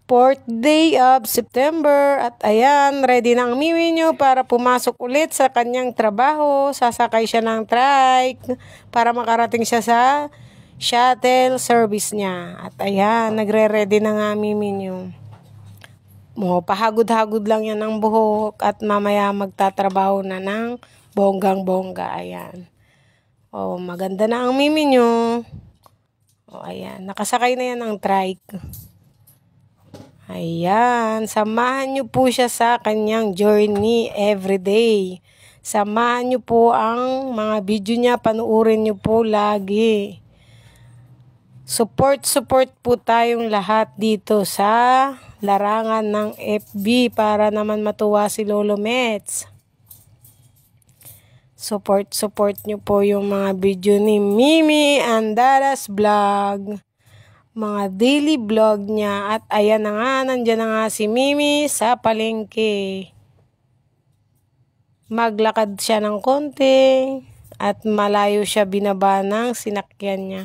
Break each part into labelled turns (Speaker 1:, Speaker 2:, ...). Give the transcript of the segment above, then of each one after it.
Speaker 1: 4th day of September at ayan, ready na ang Mimi nyo para pumasok ulit sa kanyang trabaho. Sasakay siya ng trike para makarating siya sa shuttle service niya. At ayan, nagre-ready na nga Mimi nyo. Pahagod-hagod lang yan ng buhok at mamaya magtatrabaho na ng bonggang-bongga. Ayan. Maganda na ang Mimi nyo. Ayan, nakasakay na yan ng trike. Ayan, samahan nyo po siya sa kanyang journey everyday. Samahan nyo po ang mga video niya, panuorin nyo po lagi. Support po tayong lahat dito sa larangan ng FB para naman matuwa si Lolo Mets. Support nyo po yung mga video ni Mimi Andaras Vlog. Mga daily vlog niya. At ayan na nga, nandyan na nga si Mimi sa palengke. Maglakad siya ng konti at malayo siya binaba ng sinakyan niya.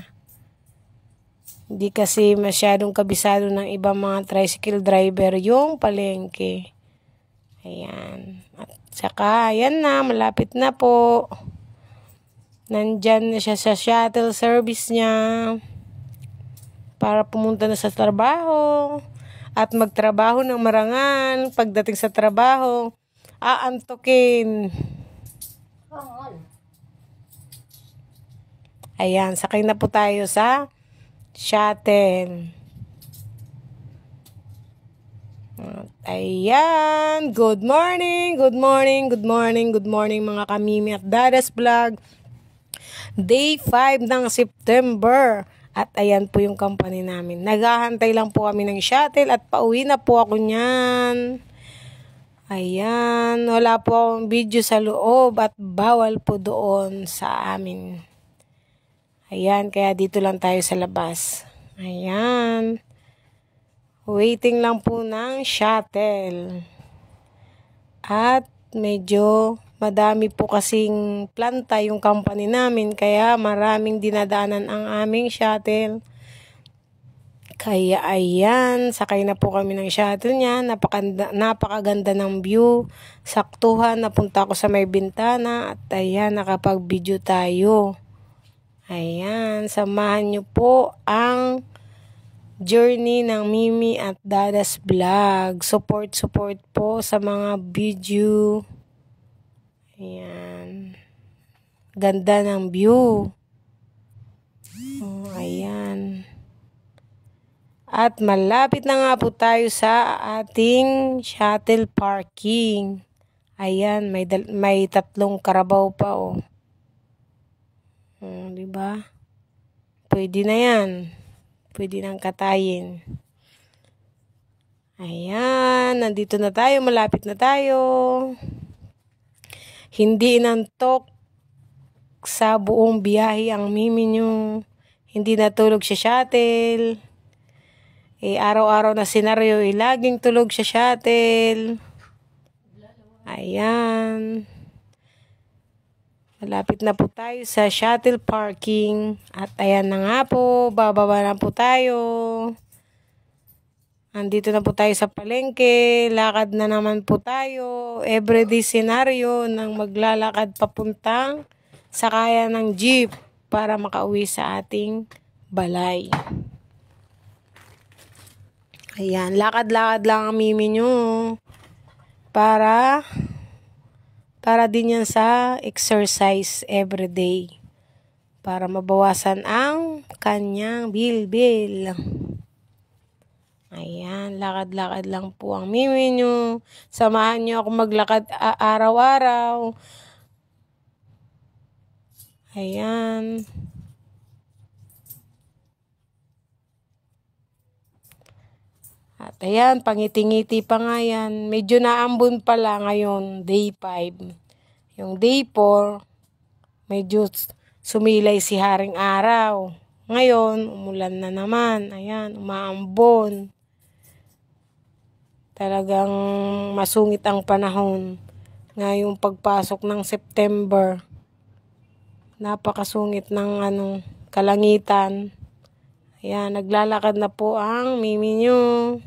Speaker 1: Hindi kasi masyadong kabisado ng ibang mga tricycle driver yung palengke. Ayan. At saka, ayan na, malapit na po. Nandyan na siya sa shuttle service niya para pumunta na sa trabaho at magtrabaho ng marangal. Pagdating sa trabaho, aantukin. Ayan, sakay na po tayo sa shuttle. Ayan, good morning mga kamimi at Dadas Vlog. Day 5 ng September. At ayan po yung company namin. Naghahantay lang po kami ng shuttle at pauwi na po ako niyan. Ayan, wala po akong video sa loob at bawal po doon sa amin. Ayan, kaya dito lang tayo sa labas. Ayan. Waiting lang po ng shuttle. At medyo madami po kasing planta yung company namin, kaya maraming dinadaanan ang aming shuttle. Kaya ayan, sakay na po kami ng shuttle niya. Napakaganda ng view. Saktuhan, napunta ako sa may bintana at ayan, nakapag-video tayo. Ayan, samahan nyo po ang journey ng Mimi at Dadas Vlog. Support po sa mga video. Ayan. Ganda ng view. Ayan. At malapit na nga po tayo sa ating shuttle parking. Ayan, may tatlong karabaw pa diba? Pwede na yan. Pwede nang katayin. Ayan, nandito na tayo, malapit na tayo. Hindi inantok sa buong biyahe ang Mimi nyo. Hindi natulog sa shuttle. Araw-araw na senaryo, laging tulog sa shuttle. Ayan. Malapit na po tayo sa shuttle parking. At ayan na nga po, bababa na po tayo. Andito na po tayo sa palengke, lakad na naman po tayo. Everyday scenario ng maglalakad papuntang sakayan ng jeep para makauwi sa ating balay. Ayan, lakad-lakad lang ang Mimi nyo para din yan sa exercise everyday para mabawasan ang kanyang bilbil. Ayan, lakad-lakad lang po ang Mimi nyo. Samahan nyo ako maglakad araw-araw. Ayan. At ayan, pangiti-ngiti pa nga yan. Medyo naambon pala ngayon, day 5. Yung day 4, medyo sumilay si Haring Araw. Ngayon, umulan na naman. Ayan, umaambon. Talagang masungit ang panahon. Ngayong pagpasok ng September, napakasungit ng kalangitan. Ayan, naglalakad na po ang Mimi nyo.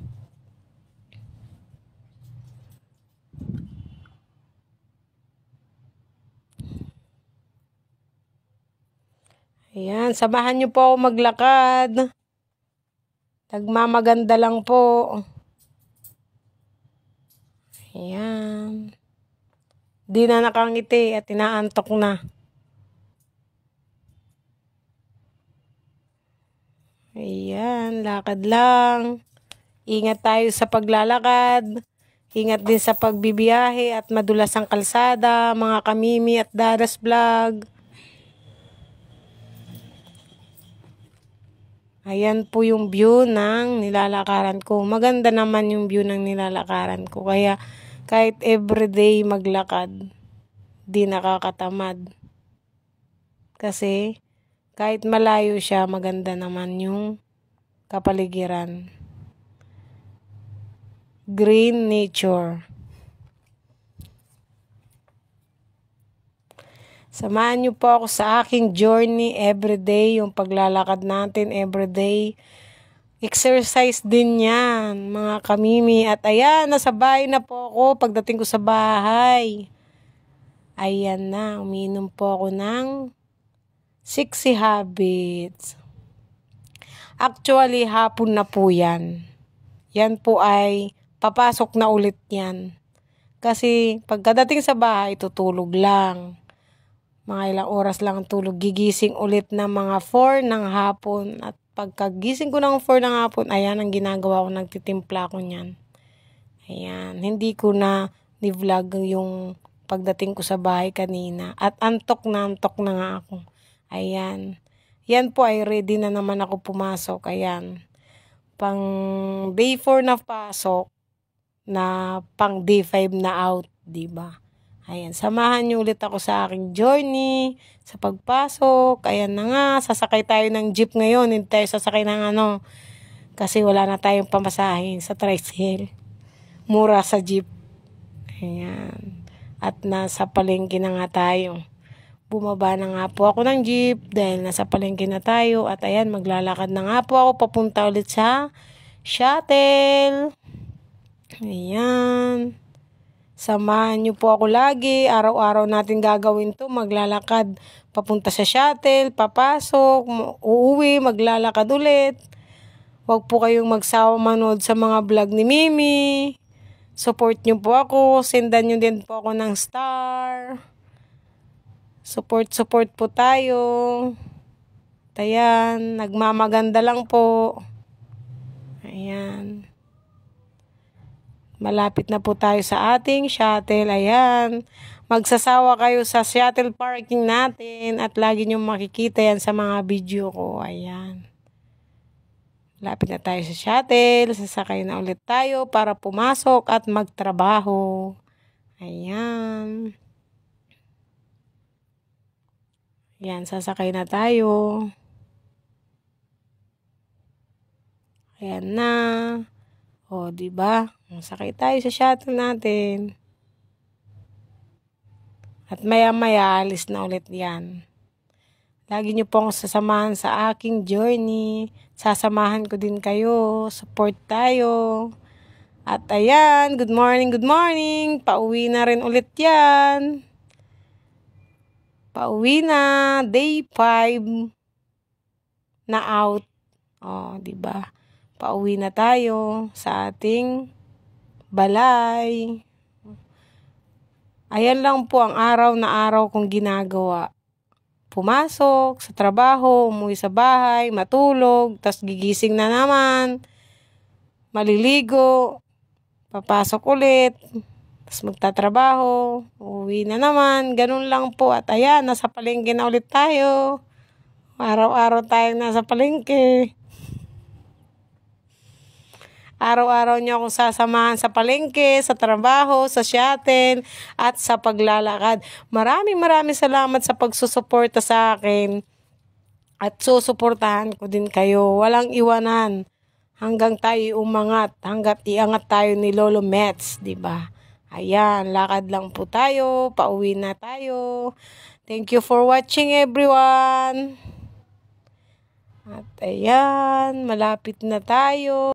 Speaker 1: Ayan, samahan niyo po ako maglakad. Nagmamaganda lang po. Ayan. Di na nakangiti at inaantok na. Ayan, lakad lang. Ingat tayo sa paglalakad. Ingat din sa pagbibiyahe at madulas ang kalsada, mga kamimi at Dadas Vlog. Ayan po yung view ng nilalakaran ko. Maganda naman yung view ng nilalakaran ko. Kaya kahit everyday maglakad, di nakakatamad. Kasi kahit malayo siya, maganda naman yung kapaligiran. Green nature. Samahan niyo po ako sa aking journey everyday, yung paglalakad natin everyday. Exercise din yan, mga kamimi. At ayan, nasa bahay na po ako pagdating ko sa bahay. Ayan na, uminom po ako ng 60 Habits. Actually, hapon na po yan. Yan po ay papasok na ulit yan. Kasi pagkadating sa bahay, tutulog lang. Mga ilang oras lang tulog, gigising ulit na mga 4 ng hapon. At pagkagising ko ng 4 ng hapon, ayan ang ginagawa ko, nagtitimpla ko niyan. Ayan, hindi ko na ni-vlog yung pagdating ko sa bahay kanina. At antok na nga ako. Ayan, yan po ay ready na naman ako pumasok. Ayan, pang day 4 na pasok, na pang day 5 na out, diba? Ayan, samahan niyo ulit ako sa aking journey, sa pagpasok. Ayan na nga, sasakay tayo ng jeep ngayon. Hindi tayo sasakay ng kasi wala na tayong pamasahin sa tricycle. Mura sa jeep. Ayan. At nasa palengke na nga tayo. Bumaba na nga po ako ng jeep dahil nasa palengke na tayo. At ayan, maglalakad na nga po ako papunta ulit sa shuttle. Ayan. Samahan niyo po ako lagi. Araw-araw natin gagawin to. Maglalakad papunta sa shuttle, papasok, uuwi, maglalakad ulit. Huwag po kayong magsawa manood sa mga vlog ni Mimi. Support niyo po ako. Sendan niyo din po ako ng star. Support po tayo. Ayan, nagmamaganda lang po. Ayan. Malapit na po tayo sa ating shuttle. Ayan. Magsasawa kayo sa shuttle parking natin at lagi nyo makikita yan sa mga video ko. Ayan. Malapit na tayo sa shuttle. Sasakay na ulit tayo para pumasok at magtrabaho. Ayan. Ayan, sasakay na tayo. Ayan na. O, diba? Sakay tayo sa shuttle natin. At maya-maya, alis na ulit yan. Lagi nyo pong sasamahan sa aking journey. Sasamahan ko din kayo. Support tayo. At ayan, good morning, good morning. Pauwi na rin ulit yan. Pauwi na. Day 5 na out. O, diba? Pauwi na tayo sa ating balay. Ayan lang po ang araw na araw kong ginagawa. Pumasok sa trabaho, umuwi sa bahay, matulog, tas gigising na naman, maliligo, papasok ulit, tas magtatrabaho, uwi na naman, ganun lang po. At ayan, nasa palengke na ulit tayo. Araw-araw tayong nasa palengke. Araw-araw niyo akong sasamahan sa palengke, sa trabaho, sa shuttle, at sa paglalakad. Maraming salamat sa pagsusuporta sa akin. At susuportahan ko din kayo. Walang iwanan. Hanggang tayo umangat. Hanggat iangat tayo ni Lolo Mets, diba? Ayan, lakad lang po tayo. Pauwi na tayo. Thank you for watching, everyone. At ayan, malapit na tayo.